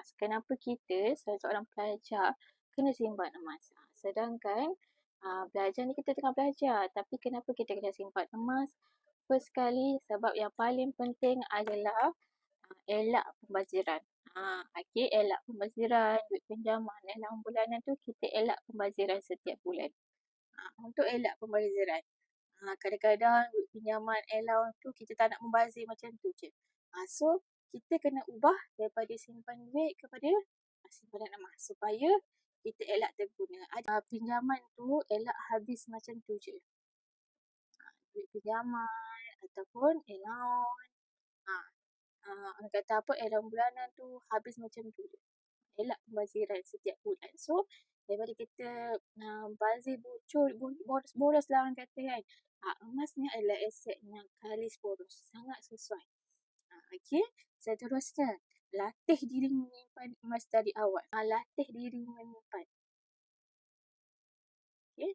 emas. Kenapa kita seorang pelajar kena simpan emas? Sedangkan belajar ni kita tengah belajar, tapi kenapa kita kena simpan emas? First sekali, sebab yang paling penting adalah elak pembaziran. Okey, elak pembaziran, duit pinjaman, dalam bulanan tu kita elak pembaziran setiap bulan. Untuk elak pembaziran, kadang-kadang duit pinjaman, allowance tu kita tak nak membazir macam tu je. So, kita kena ubah daripada simpan duit kepada simpanan emas supaya kita elak terguna. Pinjaman tu elak habis macam tu je. Duit pinjaman ataupun allowance. Orang kata apa, allowance bulanan tu habis macam tu je. Elak pembaziran setiap bulan. So, daripada kita bazir boros lah orang kata kan. Emas ni adalah aset yang kalis boros. Sangat sesuai. Okey, seterusnya. Latih diri menyimpan emas dari awal. Latih diri menyimpan. Okey.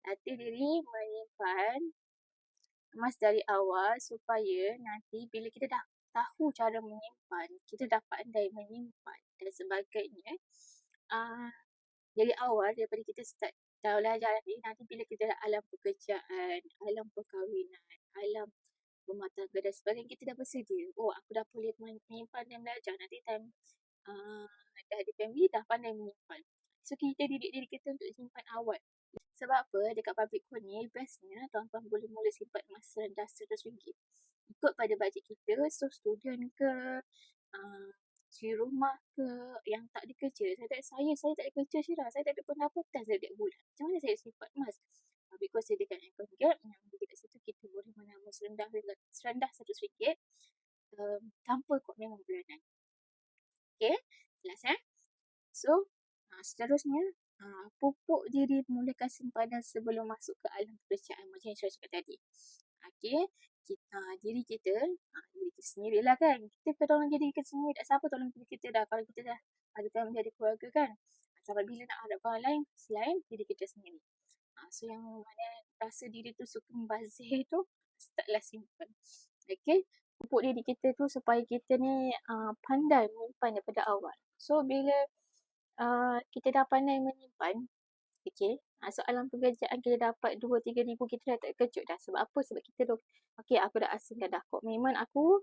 Latih diri menyimpan emas dari awal supaya nanti bila kita dah tahu cara menyimpan, kita dah pandai menyimpan dan sebagainya. Dari awal, daripada kita start dah belajar nanti bila kita dah alam pekerjaan, alam perkahwinan, alam rumah tangga dan sebagainya, kita dah bersedia. Aku dah boleh menyimpan dan belajar. Nanti time dah ada family, dah pandai menyimpan. So, kita didik diri kita untuk simpan awal. Sebab apa? Dekat public court ni, bestnya tuan-tuan boleh mula simpan emas serendah RM100. Ikut pada bajet kita, so student ke, di rumah ke, yang tak ada kerja. Saya tak ada kerja Syirah. Saya tak ada pendapatan setiap bulan. Macam mana saya simpan emas? Public court sediakan account gap yang dekat situ kita boleh menabung serendah RM100 tanpa komitmen bulanan. Okay, jelas So, seterusnya, pupuk diri mulakan simpanan sebelum masuk ke alam pekerjaan macam yang saya cakap tadi. Okay, diri kita sendirilah kan. Kita tolong diri kita sendiri. Tak siapa tolong diri kita dah. Kalau kita dah ada family, ada keluarga kan. Sampai bila nak harap orang lain selain diri kita sendiri. So, yang mana rasa diri tu suka membazir tu, startlah simpan. Okay, pupuk diri kita tu supaya kita ni pandai menyimpan daripada awal. So, bila kita dah pandai menyimpan, okay, soalan pekerjaan kita dapat 2-3 ribu, kita dah tak kejut dah. Sebab apa? Sebab kita dah, okay, aku dah asingkan dah. Komitmen aku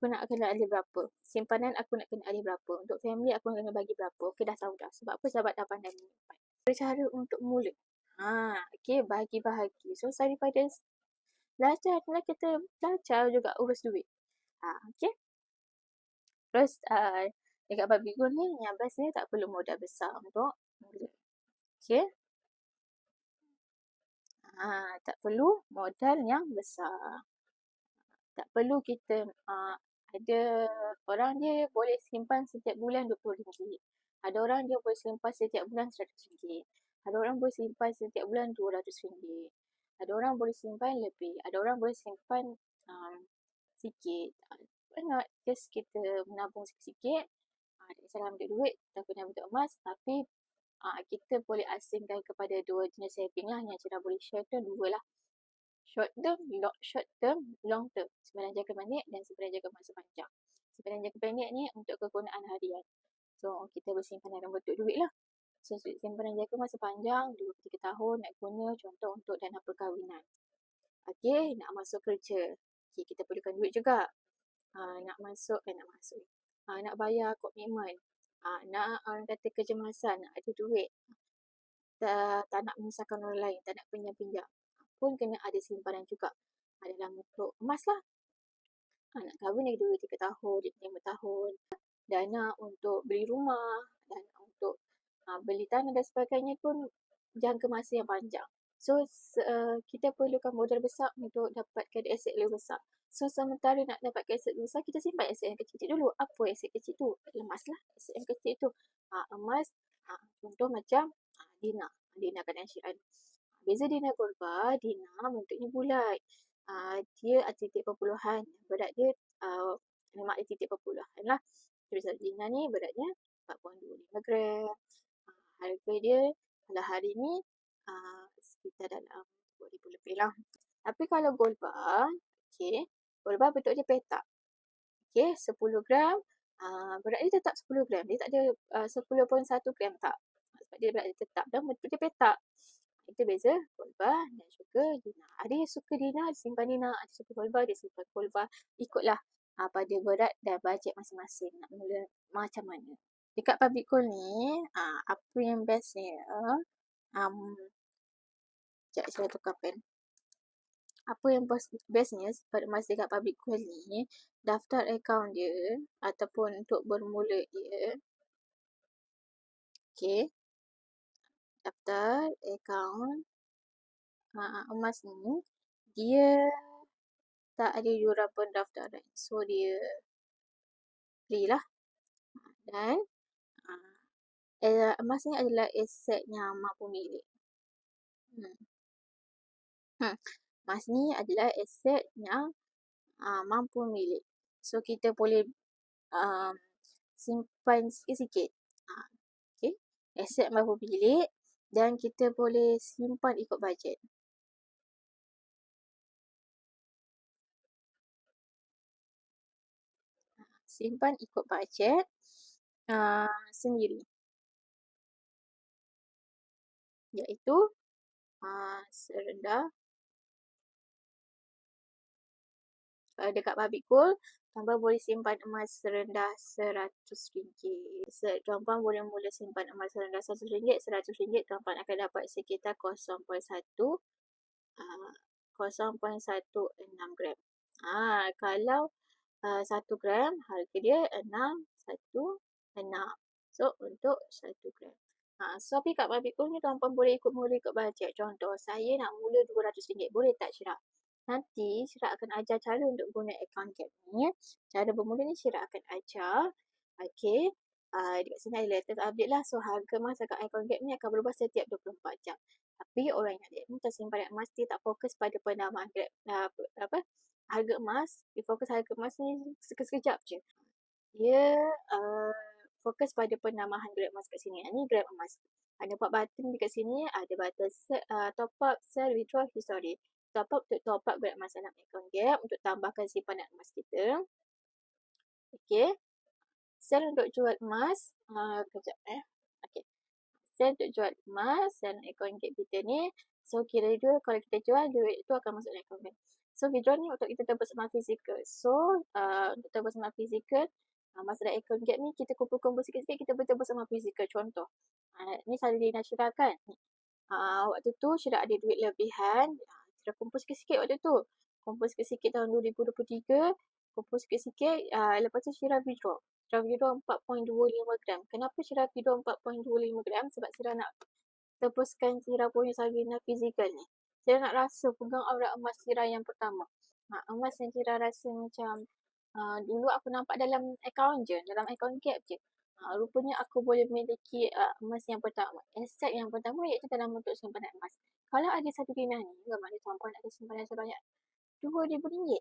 nak kena ada berapa. Simpanan aku nak kena ada berapa. Untuk family aku nak kena bagi berapa. Okay, dah tahu dah. Sebab apa? Sebab dah pandai menyimpan. Cara untuk mula. Okay, bahagi-bahagi. So, daripada belajar, kita belajar juga urus duit. Okay. Terus, dekat babi gold ni, yang best ni tak perlu modal besar untuk mula. Okay. Tak perlu modal yang besar. Tak perlu kita, ada orang dia boleh simpan setiap bulan RM20. Ada orang dia boleh simpan setiap bulan RM100. Ada orang boleh simpan setiap bulan RM200. Ada orang boleh simpan lebih. Ada orang boleh simpan sikit. Why not just kita menabung sikit-sikit. Tak kisahlah ambil duit, tak kena ambil emas, tapi kita boleh asingkan kepada dua jenis saving lah yang Cira boleh share tu, dua lah. Short term, long term. Simpanan jangka pendek dan simpanan jangka masa panjang. Simpanan jangka pendek ni untuk kegunaan harian. So, kita bersimpan dalam bentuk duit lah. So, simpanan jangka masa panjang, 2-3 tahun nak guna, contoh untuk dana perkahwinan. Okay, nak masuk kerja. Okay, kita perlukan duit juga. Nak bayar komitmen. Nak orang kata kecemasan, nak ada duit. Tak nak menyusahkan orang lain, tak nak pinjam-pinjam. Pun kena ada simpanan juga. Dalam bentuk emas lah. Nak kahwin lagi 2-3 tahun, 5 tahun. Dana untuk beli rumah, dana untuk beli tanah dan sebagainya pun jangka masa yang panjang. So, kita perlukan modal besar untuk dapatkan aset lebih besar. So, sementara nak dapatkan aset besar, kita simpan aset yang kecil dulu. Apa aset kecil tu? Emas lah aset yang kecil tu. Emas, contoh macam Dina Kardashian. Beza Dina Korba, Dina bentuknya bulat. Dia ada titik perpuluhan. Berat dia memang ada titik perpuluhan lah. Jadi Dina ni beratnya 4.25 gram. Harga dia pada hari ni sekitar dalam 2,000 lebih lah. Tapi kalau gold bar, okay, gold bar bentuknya petak. Okay, 10 gram berat dia tetap 10 gram. Dia tak ada 10.1 gram, tak. Sebab dia berat dia tetap dan bentuk dia petak. Itu beza Kolbah dan juga Dina. Ada yang suka Dina, ada simpan Dina. Ada suka Kolbah, dia simpan Kolbah. Ikutlah pada berat dan bajet masing-masing. Nak mula macam mana. Dekat public call ni, apa yang bestnya, sekejap saya tukar pen. Apa yang bestnya pada masa dekat public call ni, daftar akaun dia ataupun untuk bermula dia. Okay. Daftar akaun emas ni, dia tak ada yuran pendaftaran. So, dia free lah. Dan emas ni adalah aset yang mampu milik. Emas ni adalah aset yang mampu milik. So, kita boleh simpan sikit-sikit. Okay. Aset mampu milik dan kita boleh simpan ikut bajet. Simpan ikut bajet sendiri. Iaitu serendah dekat public call, tuan-puan boleh simpan emas serendah RM100. Tuan-puan boleh mula simpan emas serendah RM100. RM100 tuan-puan akan dapat sekitar 0.16 gram. Kalau 1 gram, harga dia 616. So, untuk 1 gram. So, tapi kat public call ni tuan-puan boleh mula ikut bajet. Contoh, saya nak mula RM200. Boleh tak Syirah? Nanti Syirah akan ajar cara untuk guna akaun Gap ni. Cara bermula ni Syirah akan ajar. Okay. Dekat sini ada latest update lah. So, harga emas dekat akaun Gap ni akan berubah setiap 24 jam. Tapi orang yang ada ni tersimpanan emas dia tak fokus pada penambahan harga emas. Dia fokus harga emas ni sekejap je. Dia fokus pada penambahan gram emas kat sini. Ini gram emas. Ada 4 button dekat sini. Ada button top up, sell, withdraw, history. Top up untuk top up gram emas dalam akaun Gap untuk tambahkan simpanan emas kita. Okay. Sell untuk jual emas. Kejap Okay. Sell untuk jual emas dalam akaun Gap kita ni. So, kira-kira kalau kita jual, duit itu akan masuk dalam akaun Gap. So, withdraw ni untuk kita tebus emas fizikal. So, untuk tebus emas fizikal, masa dalam akaun Gap ni, kita kumpul-kumpul sikit-sikit, kita bertebus emas fizikal. Contoh, ni Salina Syirah kan. Waktu tu Syirah ada duit lebihan. Syirah kumpul sikit-sikit waktu tu. Kumpul sikit-sikit tahun 2023. Kumpul sikit-sikit. Lepas tu Syirah withdraw. Syirah withdraw 4.25 gram. Kenapa Syirah withdraw 4.25 gram? Sebab Syirah nak tebuskan Syirah punya Salina fizikal ni. Syirah nak rasa pegang aura emas Syirah yang pertama. Emas yang Syirah rasa macam dulu aku nampak dalam akaun je. Dalam akaun Gap je. Rupanya aku boleh memiliki emas yang pertama. Aset yang pertama iaitu dalam bentuk simpanan emas. Kalau ada satu dinar ni, bermakna tuan-puan ada simpanan sebanyak RM2,000.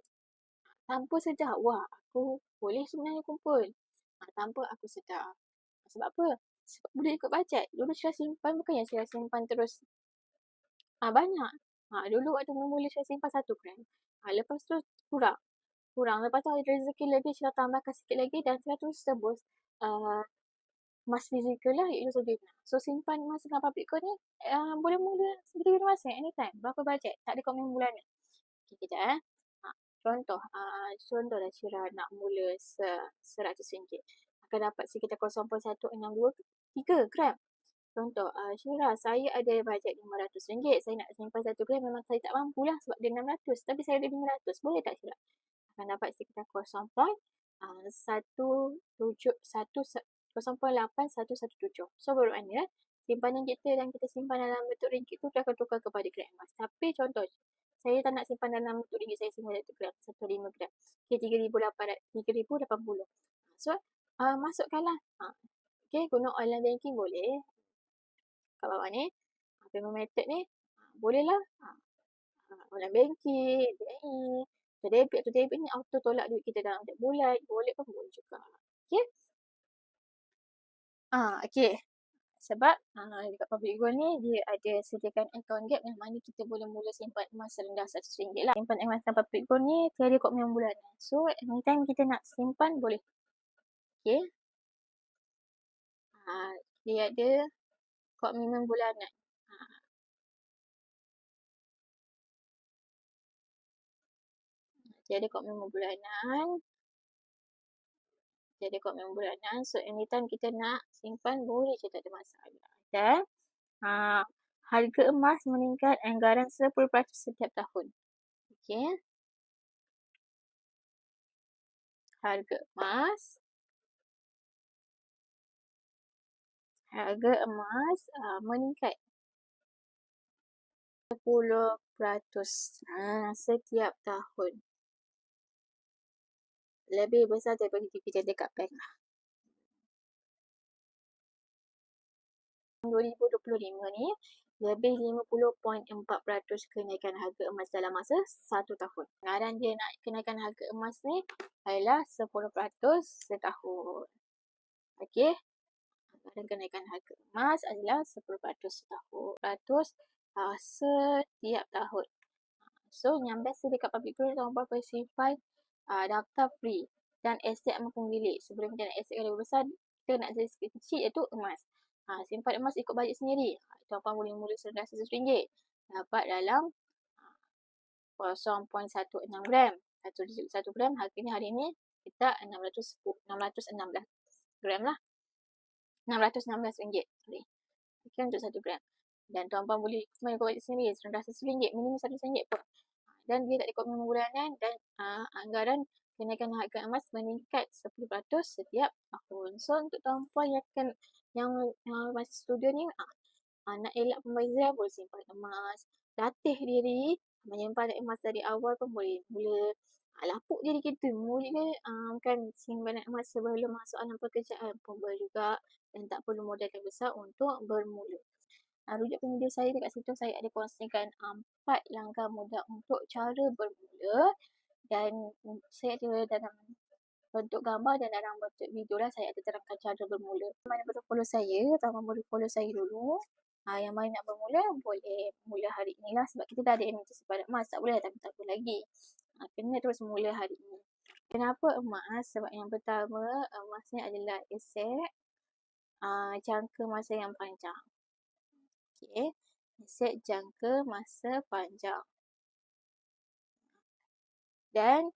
Tanpa sedar, wah aku boleh sebenarnya kumpul. Tanpa aku sedar. Sebab apa? Sebab boleh ikut bajet. Dulu Syirah simpan, bukan yang Syirah simpan terus banyak. Dulu waktu mula Syirah simpan 1 gram. Lepas tu kurang. Lepas tu ada rezeki lebih, Syirah tambahkan sikit lagi dan Syirah terus tebus emas fizikal lah, iaitu Salina. So, simpan emas dengan public call ni boleh mula bila masa, anytime. Berapa bajet? Tak ada komitmen bulanan. Okay, kejap Contoh lah Syirah nak mula RM100. Akan dapat sekitar 0.1623 gram. Contoh, Syirah, saya ada bajet RM500. Saya nak simpan 1 gram, memang saya tak mampu lah sebab dia 600. Tapi saya ada 500. Boleh tak Syirah? Akan dapat sekitar 0.8117. So, bermakna simpanan kita dan kita simpan dalam bentuk ringgit tu akan tukar kepada gram emas. Tapi contoh, saya tak nak simpan dalam bentuk ringgit, saya simpan 1 gram, 1.5 gram. Okay, 3,080. So, masukkanlah. Okay, guna online banking boleh. Kat bawah ni, payment method ni, bolehlah. Online banking, BNI, atau debit ni auto tolak duit kita dalam setiap bulan. Boleh pun boleh juga. Okay. Okay. Sebab dekat public gold ni, dia ada sediakan akaun Gap yang mana kita boleh mula simpan emas serendah RM100 lah. Simpan emas dalam public gold ni, tiada komitmen bulanan. So, anytime kita nak simpan, boleh. Okey. Dia ada komitmen bulanan. Dia ada komitmen bulanan. So, anytime kita nak simpan, boleh je, tak ada masalah. Dan harga emas meningkat anggaran 10% setiap tahun. Okey. Harga emas meningkat 10% setiap tahun. Lebih besar daripada dividen dekat bank lah. 2025 ni, lebih 50.4% kenaikan harga emas dalam masa 1 tahun. Anggaran dia nak kenaikan harga emas ni adalah 10% setahun. Okey. Anggaran kenaikan harga emas adalah 10% setahun. Setiap tahun. So, yang best dekat public grant, tuan-puan boleh simpan daftar free dan aset mampu milik. Sebelum kita nak aset yang lebih besar, kita nak jadi kecil iaitu emas. Simpan emas ikut bajet sendiri. Tuan-puan boleh mula serendah RM100. Dapat dalam 0.16 gram. 1 gram harganya hari ni kita 616 gram lah. RM616. Sorry. Okay, untuk 1 gram. Dan tuan-puan boleh ikut bajet sendiri. Serendah RM100. Minimum RM100 pun. Dan dia tak ada komitmen bulanan dan anggaran kenaikan harga emas meningkat 10% setiap tahun. So, untuk tuan-puan yang masih studio ni, nak elak pembaziran, boleh simpan emas. Latih diri, menyimpan emas dari awal pun boleh. Mula lapuk diri kita. Mula simpanan emas sebelum masuk alam pekerjaan pun boleh juga. Dan tak perlu modal yang besar untuk bermula. Rujuk video saya dekat situ, saya ada kongsikan 4 langkah mudah untuk cara bermula. Dan saya ada dalam bentuk gambar dan dalam bentuk video lah, saya ada terangkan cara bermula. Mana boleh follow saya, tuan-tuan boleh follow saya dulu. Yang mana nak bermula, boleh mula hari ni lah. Sebab kita dah ada emergency pada emas, tak boleh takut lagi. Kena terus mula hari ni. Kenapa emas? Sebab yang pertama, emas ni adalah aset jangka masa yang panjang. Okey, aset jangka masa panjang. Dan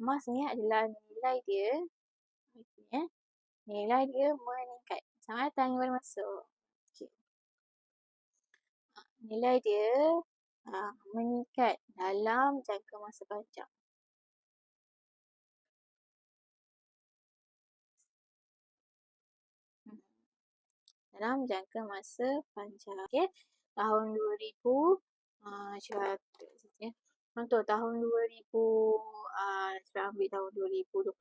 emas ni adalah nilai dia, nilai dia meningkat. Sama datang baru masuk. Okay. Nilai dia meningkat dalam jangka masa panjang. Dalam jangka masa panjang. Okay. Tahun 2000, contoh tahun 2000, saya ambil tahun 2021.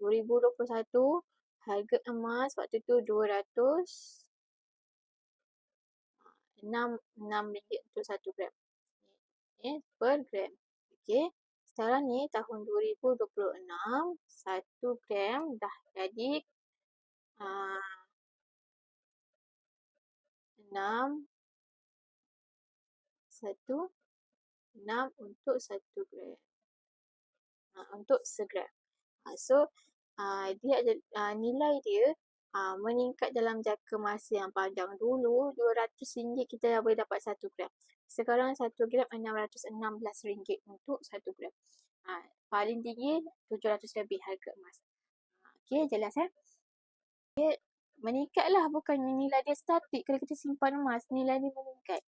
2021, harga emas waktu tu RM206 untuk 1 gram. Per gram. Okay. Sekarang ni tahun 2026, 1 gram dah jadi 6 untuk 1 gram. Untuk segram. So, dia ada nilai dia meningkat dalam jangka masa yang panjang. Dulu RM200 kita dah boleh dapat 1 gram. Sekarang 1 gram RM616 untuk 1 gram. Paling tinggi RM700 lebih harga emas. Okey, jelas Dia meningkatlah, bukannya nilai dia statik. Kalau kita simpan emas, nilai dia meningkat.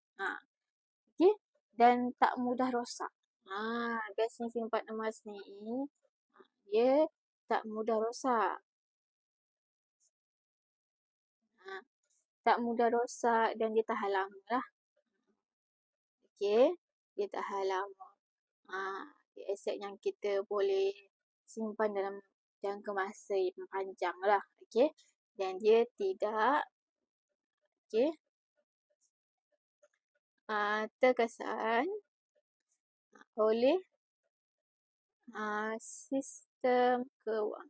Okey, dan tak mudah rosak. Biasanya simpan emas ni, dia tak mudah rosak. Tak mudah rosak dan dia tahan lama lah. Okey, dia tahan lama. Dia aset yang kita boleh simpan dalam jangka masa yang panjang lah. Okey, dan dia tidak terkesan oleh sistem kewangan.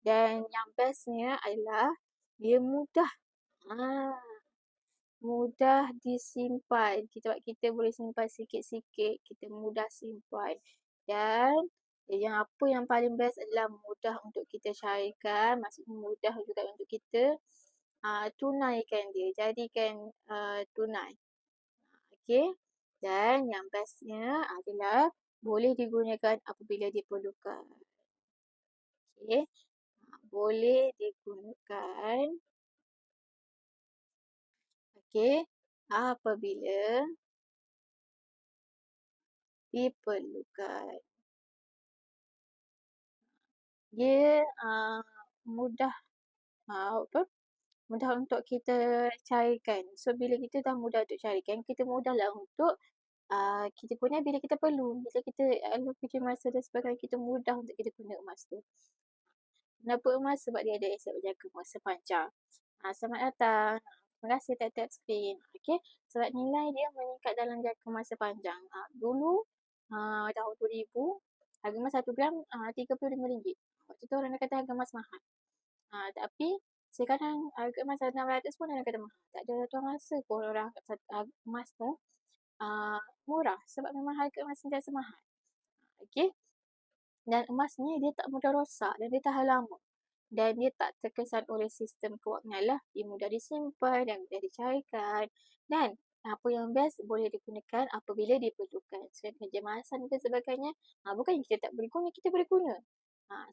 Dan yang bestnya adalah dia mudah. Mudah disimpan. Kita boleh simpan sikit-sikit. Kita mudah simpan. Dan yang apa yang paling best adalah mudah untuk kita cairkan, maksudnya mudah juga untuk kita tunaikan dia, jadikan tunai. Okey. Dan yang bestnya adalah boleh digunakan apabila diperlukan. Okey. Boleh digunakan apabila diperlukan. Dia mudah mudah untuk kita cairkan. So bila kita dah mudah untuk cairkan, kita mudahlah untuk kita guna bila kita perlu. Bila kita fikir masa dan sebagainya, kita mudah untuk kita guna emas tu. Kenapa emas? Sebab dia ada aset berjangka masa panjang. Selamat datang. Terima kasih tap-tap screen. Okey. Sebab nilai dia meningkat dalam jangka masa panjang. Dulu, tahun 2000, harga emas 1 gram RM35. Waktu tu orang kata harga emas mahal. Tapi sekarang harga emas 600 pun orang kata mahal. Tak ada tuan rasa pun orang kata emas tu murah. Sebab memang harga emas sentiasa mahal. Okey. Dan emas ni dia tak mudah rosak dan dia tahan lama. Dan dia tak terkesan oleh sistem kewangan lah. Dia mudah disimpan dan mudah dicairkan. Dan apa yang best boleh digunakan apabila diperlukan. Sedangkan jemasan dan sebagainya, bukan kita tak boleh guna, kita boleh guna.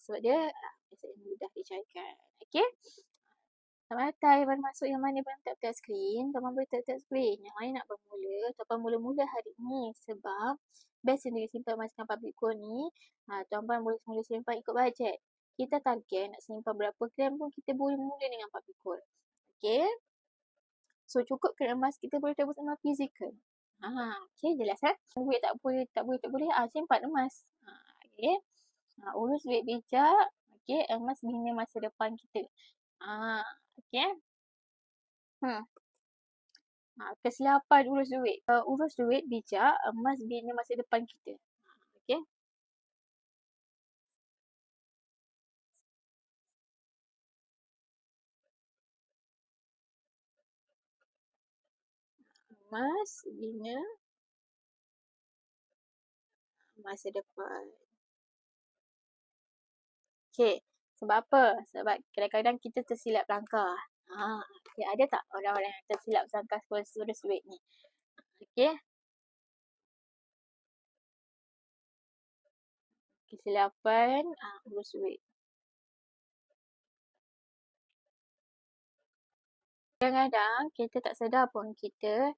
Sebab dia mudah dicairkan. Okey. Selamat datang. Baru masuk yang mana belum tap-tap screen. Tuan boleh tap-tap screen. Yang mana nak bermula. Tuan mula-mula hari ni. Sebab best sendiri simpan emas dengan public gold ni. Tuan boleh mula simpan ikut bajet. Kita target nak simpan berapa gram pun kita boleh mula dengan public gold. Okay. So cukup kena emas kita boleh tebus emas fizikal. Okay, jelas Duit tak boleh, simpan emas. Okay. Urus duit bijak. Okay, emas bina masa depan kita. Okay. Kesilapan urus duit. Urus duit bijak, emas bina masa depan kita. Okay. Emas bina masa depan. Okay. Sebab apa? Sebab kadang-kadang kita tersilap langkah. Okay. Ada tak orang-orang yang tersilap langkah urus duit ni? Okay. Kesilapan urus duit. Kadang-kadang kita tak sedar pun kita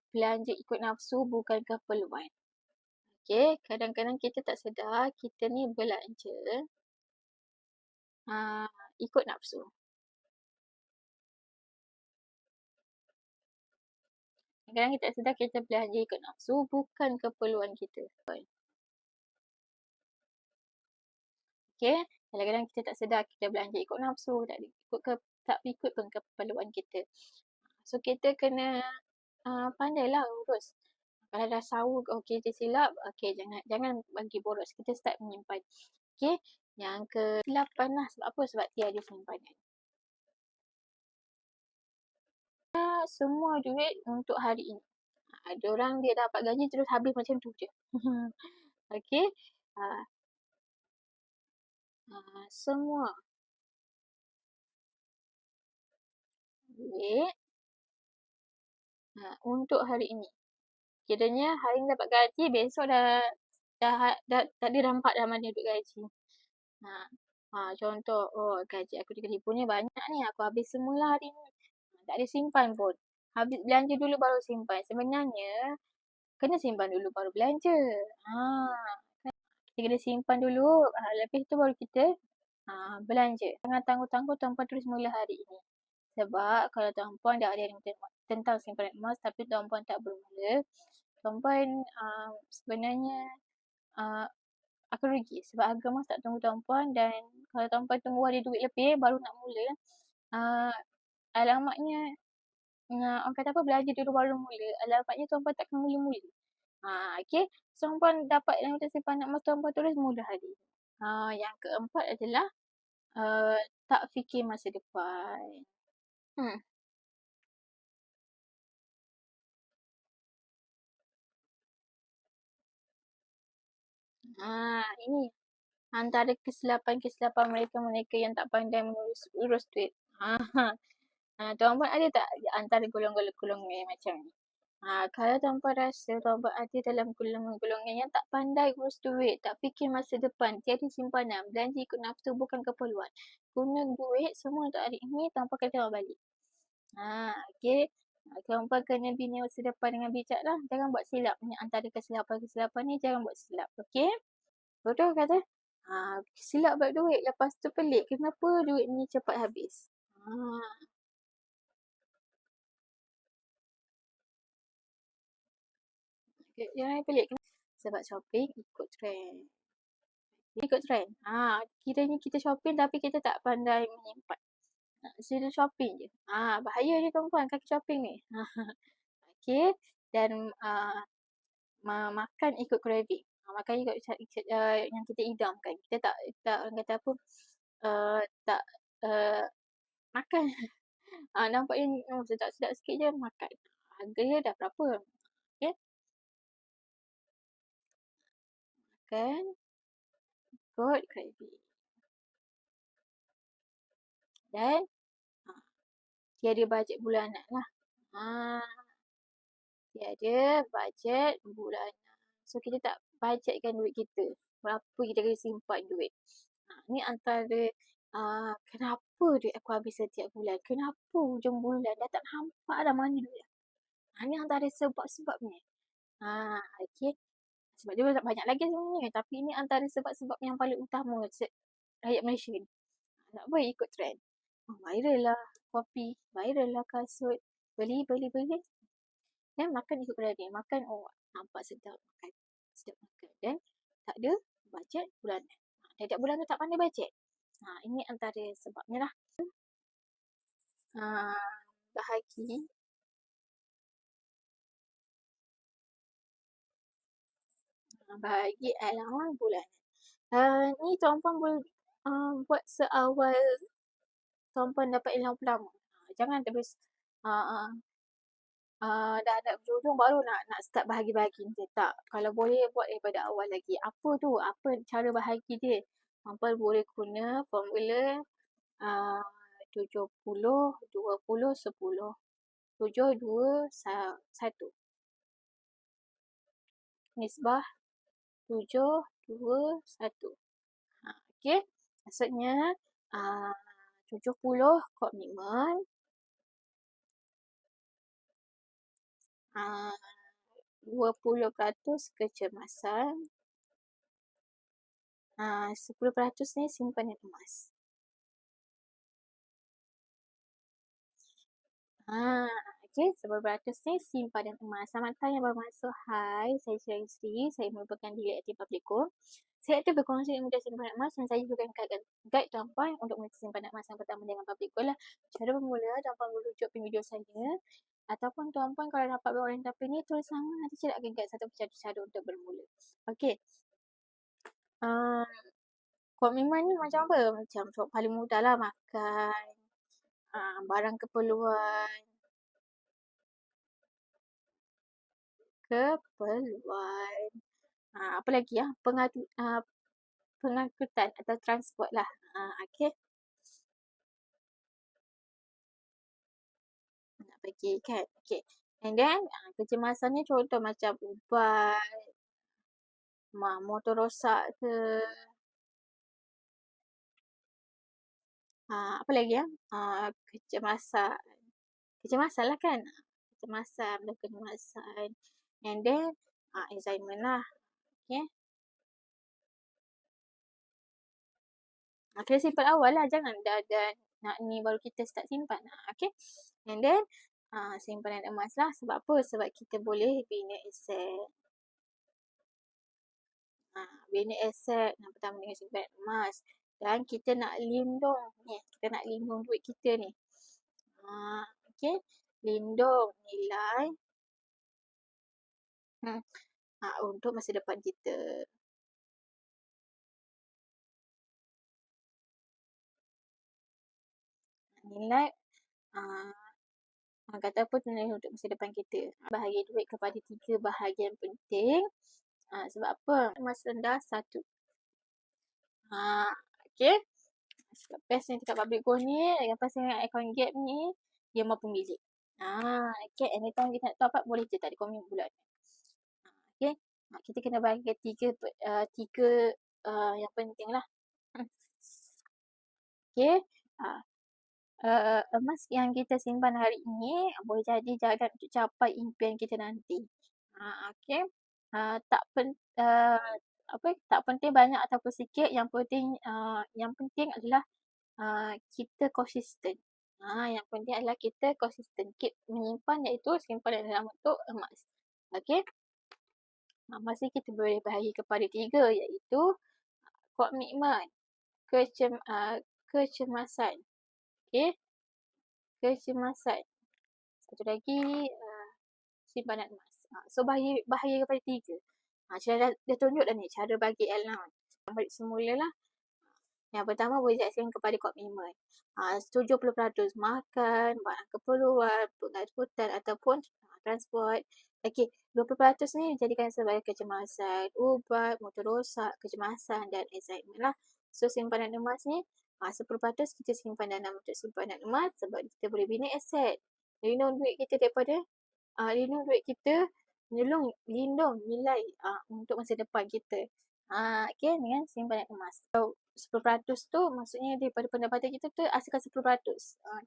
belanja ikut nafsu bukan keperluan. Okay. Kadang-kadang kita tak sedar kita ni belanja ikut nafsu. Kadang-kadang kita tak sedar kita belanja ikut nafsu bukan keperluan kita. Okay. Kadang-kadang kita tak sedar kita belanja ikut nafsu, tak ikut pun keperluan kita. So kita kena pandailah urus. Kalau dah sahur, okay, tersilap, okay, jangan bagi boros. Kita start menyimpan. Okay. Yang ke-8 lah. Sebab apa? Sebab tiada simpanan. Semua duit untuk hari ini. Ada orang dia dapat gaji terus habis macam tu je. Okay. Semua duit untuk hari ini. Kiranya hari ni dapat gaji, besok dah tak ada nampak dah mana duit gaji. Contoh, gaji aku 3,000 ni banyak ni, aku habis semula hari ni. Tak ada simpan pun. Habis belanja dulu baru simpan. Sebenarnya, kena simpan dulu baru belanja. Kita kena simpan dulu, lepas tu baru kita belanja. Jangan tangguh-tangguh tuan-puan terus mula hari ini. Sebab kalau tuan-puan dah ada tentang simpanan emas tapi tuan-puan tak bermula, tuan-puan sebenarnya akan rugi. Sebab harga emas tak tunggu tuan-puan dan kalau tuan-puan tunggu ada duit lebih baru nak mula, alamatnya orang kata apa, belanja dulu baru mula. Alamatnya tuan-puan takkan mula-mula. Okay. So, tuan-puan dapat yang simpanan emas tuan-puan terus mula hari. Yang keempat adalah tak fikir masa depan. Ini antara kesilapan-kesilapan mereka-mereka yang tak pandai urus duit. Tuan Puan ada tak antara golongan-golongan yang macam ni? Kalau Tuan Puan rasa Tuan Puan ada dalam golongan-golongan yang tak pandai urus duit, tak fikir masa depan, tiada simpanan, belanja ikut nafsu bukan keperluan. Guna duit semua untuk hari ini, Tuan Puan kena tengok balik. Okey. Tuan Puan kena bina masa depan dengan bijak lah. Jangan buat silap. Ni antara kesilapan-kesilapan ni jangan buat silap. Okey? Betul kata? Silap buat duit. Lepas tu pelik. Kenapa duit ni cepat habis? Yang lain pelik. Sebab shopping ikut trend. Ikut trend. Kiranya kita shopping tapi kita tak pandai menyimpan. Sila shopping je. Bahaya je tuan-tuan kaki shopping ni. Okey. Dan makan ikut craving. Makan ikut yang kita idamkan. Kita tak orang kata apa, tak makan. Nampak yang sedap-sedap sikit je makan. Harga dia dah berapa. Okay. Makan ikut craving. Dan tiada bajet bulanan lah. Tiada bajet bulanan. So kita tak bajetkan duit kita. Berapa kita kena simpan duit. Ni antara kenapa duit aku habis setiap bulan. Kenapa hujung bulan dah tak nampak dah mana duit. Ni antara sebab-sebabnya. Okay. Sebab dia banyak lagi sebenarnya. Tapi ini antara sebab-sebab yang paling utama rakyat Malaysia ni. Tak boleh ikut trend. Viral lah kopi. Viral lah kasut. Beli. Dan makan ikut craving. Makan, nampak sedap makan. Sedap makan. Dan tak ada bajet bulanan. Tiap bulan tu tak pandai bajet. Ini antara sebabnya lah. Bahagi. Bahagi alamat bulanan. Ni tuan-puan boleh buat seawal tuan-puan dapat ilmu pertama. Jangan terus dah nak berhujung baru nak start bahagi-bahagi ni. Tak. Kalau boleh buat daripada awal lagi. Apa tu? Apa cara bahagi dia? Tuan-puan boleh guna formula 70, 20, 10. 7, 2, 1. Nisbah 7, 2, 1. Okey. Maksudnya 70 komitmen. 20% kecemasan. 10% ni simpanan emas. Okey, 10% ni simpanan emas. Selamat datang yang baru masuk. Hai, saya Syirah Sri. Saya merupakan Direktur Publikum. Saya aktif berkongsi ilmu dan simpanan emas dan saya juga akan guide tuan-puan untuk mengisi simpanan emas yang pertama dengan Publikum lah. Cara bermula, tuan-puan merujuk video saya. Ataupun tuan-puan kalau dapat berorientasi ni, tulis nama nanti saya akan guide satu persatu cara untuk bermula. Okey. Komitmen ni macam apa? Macam paling mudah lah makan. Barang keperluan. Apa lagi ya? Pengangkutan atau transport lah. Okey. Nak pergi kan? Okey. And then, kecemasan ni contoh macam ubat, motor rosak ke. Apa lagi ya? Kecemasan. Kecemasan lah kan? Kecemasan. And then, excitement lah. Okay. Kena simpan awal lah. Jangan dah nak ni baru kita start simpan. Okay. And then, simpanan emas lah. Sebab apa? Sebab kita boleh bina aset. Bina aset yang pertama dengan simpanan emas. Dan kita nak lindung ni. Kita nak lindung duit kita ni. Okay. Lindung nilai. Untuk masa depan kita. Nilai kata apa nilai untuk masa depan kita. Bahagi duit kepada 3 bahagian penting. Sebab apa? Emas rendah 1. Okay. Sebab best yang dekat public gold ni, yang pasti dengan account gap ni, dia mampu milik. Okay. Anytime kita nak top up, boleh je, tak ada komen bulat. Okay. Kita kena bagi tiga yang penting lah. Okay. Emas yang kita simpan hari ini boleh jadi jalan untuk capai impian kita nanti. Okay. Tak penting banyak ataupun sikit, yang penting adalah kita konsisten. Yang penting adalah kita konsisten. Keep menyimpan, iaitu simpan dalam bentuk emas. Okay. Masih kita boleh bahagi kepada 3, iaitu komitmen, kecemasan. Okay. Kecemasan. Satu lagi, simpanan emas. So, bahagi kepada 3. Cara dah tunjuk dah ni, cara bagi allowance. Balik semula lah. Yang pertama, boleh diaktifkan kepada komitmen. 70% makan, barang keperluan, pengangkutan ataupun transport. Okey, 20% ni dijadikan sebagai kecemasan, ubat, motor rosak, kecemasan dan excitement lah. So, simpanan emas ni, 10% kita simpan dalam bentuk simpanan emas sebab kita boleh bina aset. Lindung duit kita daripada, lindung nilai untuk masa depan kita. Okay, dengan simpanan emas. So, 10% tu maksudnya daripada pendapatan kita tu asalkan 10%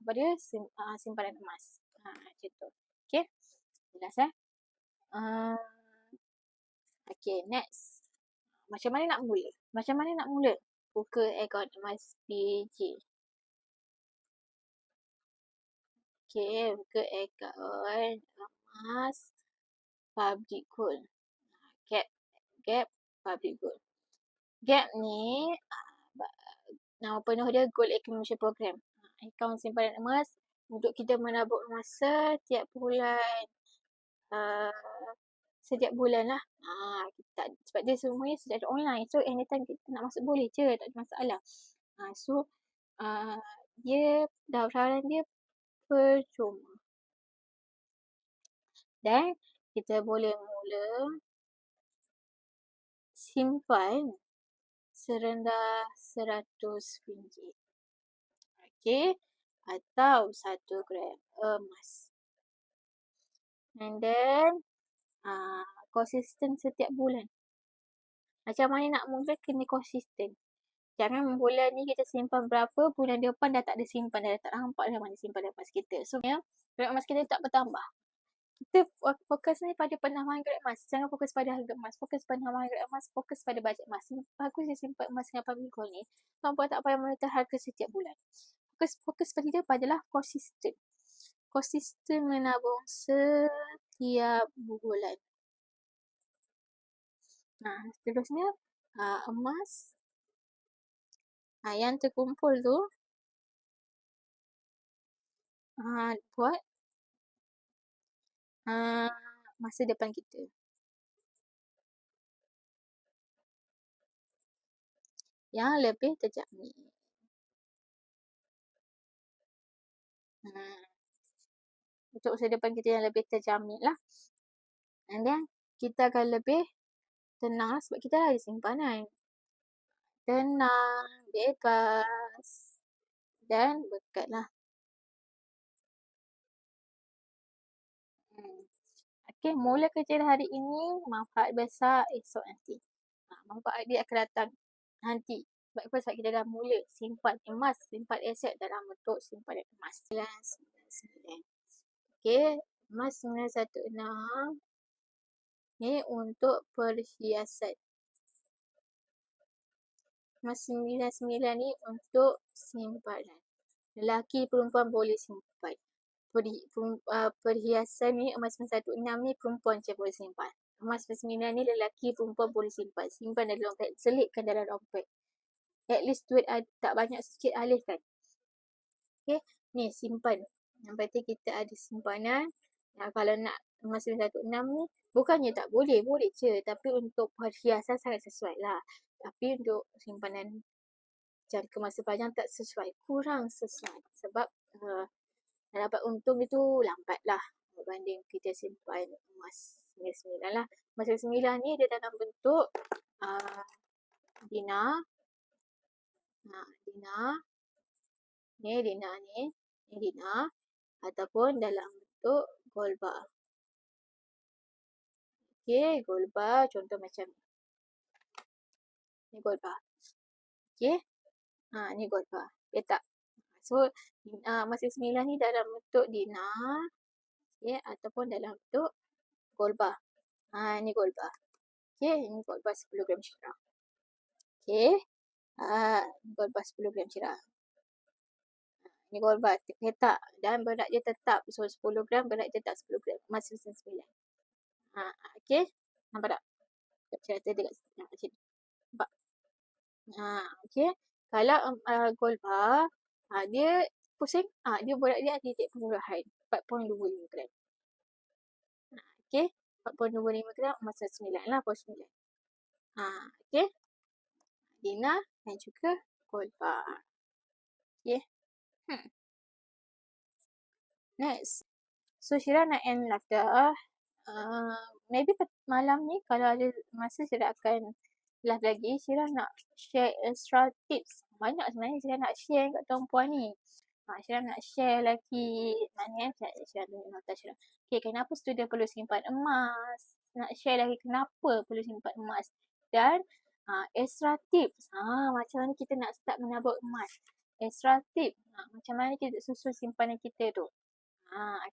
daripada simpanan emas. Macam tu. Okay, jelas okay, next. Macam mana nak mula? Buka akaun emas PJ. Okay, buka akaun emas public gold. Gap public gold. Gap ni nama penuh dia Gold Accumulation Program. Akaun simpanan emas untuk kita menabung emas setiap bulan lah. Sebab dia semuanya secara online. So, anytime kita nak masuk boleh je. Tak ada masalah. So, dia daftaran dia percuma. Dan kita boleh mula simpan serendah RM100. Okay. Atau 1 gram emas. And then, konsisten setiap bulan. Macam mana nak mula? Kena konsisten. Jangan bulan ni kita simpan berapa, bulan depan dah tak ada simpan, dah tak nampak dah mana simpan emas kita. So, gram emas kita tak bertambah. Kita fokus ni pada penambahan gram emas. Jangan fokus pada harga emas. Fokus pada penambahan gram emas, fokus pada bajet emas. Bagusnya simpan emas dengan public gold ni. Tanpa tak payah monitor harga setiap bulan. Fokus pada dia adalah konsisten. Konsisten menabung setiap bulan. Seterusnya, emas yang terkumpul tu buat masa depan kita. Yang lebih terjamin. Untuk masa depan kita yang lebih terjamin lah. And then, kita akan lebih tenang sebab kita dah ada simpanan. Tenang, bebas dan berkat lah. Okay, mula kerja hari ini, manfaat besar esok nanti. Manfaat dia akan datang nanti. Sebab kita dah mula simpan emas, simpan aset dalam bentuk simpanan emas. 999. Okay, emas 916 ni untuk perhiasan. Emas 99 ni untuk simpanan. Lelaki perempuan boleh simpan. Perhiasan ni emas 916 ni perempuan je boleh simpan. Emas 99 ni lelaki perempuan boleh simpan. Simpan dalam dompet, selitkan dalam dompet. At least duit tak banyak sikit alihkan. Okay, ni simpan. Yang penting kita ada simpanan. Kalau nak emas 916 ni, bukannya tak boleh, boleh je. Tapi untuk perhiasan sangat sesuai lah. Tapi untuk simpanan jangka masa panjang tak sesuai. Kurang sesuai. Sebab dapat untung itu lambat lah berbanding kita simpan emas 9 lah. Masa 9 ni dia dalam bentuk Dina. Dina. Ni Dina ni. Ni Dina. Ataupun dalam bentuk Golba. Okey, Golba contoh macam ni Golba. Okey. Ni Golba. Tak? So, masa 9 ni dalam bentuk Dina. Okey, ataupun dalam bentuk Golba. Ni Golba. Okey, ini Golba 10 gram syirah. Okey. Golba 10 gram syirah. Ni Golba petak dan berat dia tetap. So, 10 gram berat dia tetap 10 gram. Masa 9. Okey. Nampak tak? Saya kata dekat sini. Nampak? Okey. Kalau Golba, dia pusing, dia berat dia titik permulahan 4.25 gram. Okey. 4.25 gram masa 9 lah. 9. Okey. Dina dan juga Golba. Okey. Next. So, Syirah nak end live dah. Maybe malam ni kalau ada masa Syirah akan live lagi. Syirah nak share extra tips. Banyak sebenarnya Syirah nak share kat tuan puan ni. Syirah nak share lagi. Mana Syirah tunjuk nota Syirah. Okay, kenapa student perlu simpan emas? Nak share lagi kenapa perlu simpan emas. Dan extra tips. Macam mana kita nak start menabur emas. Extra tip. Macam mana kita susun simpanan kita tu.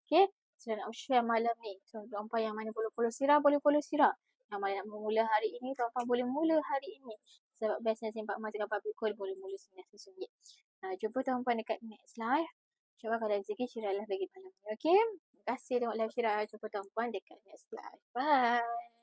Okay. Syirah nak share malam ni. So, tuan-puan yang mana boleh follow Syirah, boleh follow Syirah. Yang mana nak mula hari ini, tuan-puan boleh mula hari ini. Sebab bestnya simpan emas dengan public call boleh mula RM99. Jumpa tuan-puan dekat next live. Cuba kalau rezeki Syirah live lagi malam ni. Okay. Terima kasih tengok live Syirah. Jumpa tuan-puan dekat next live. Bye.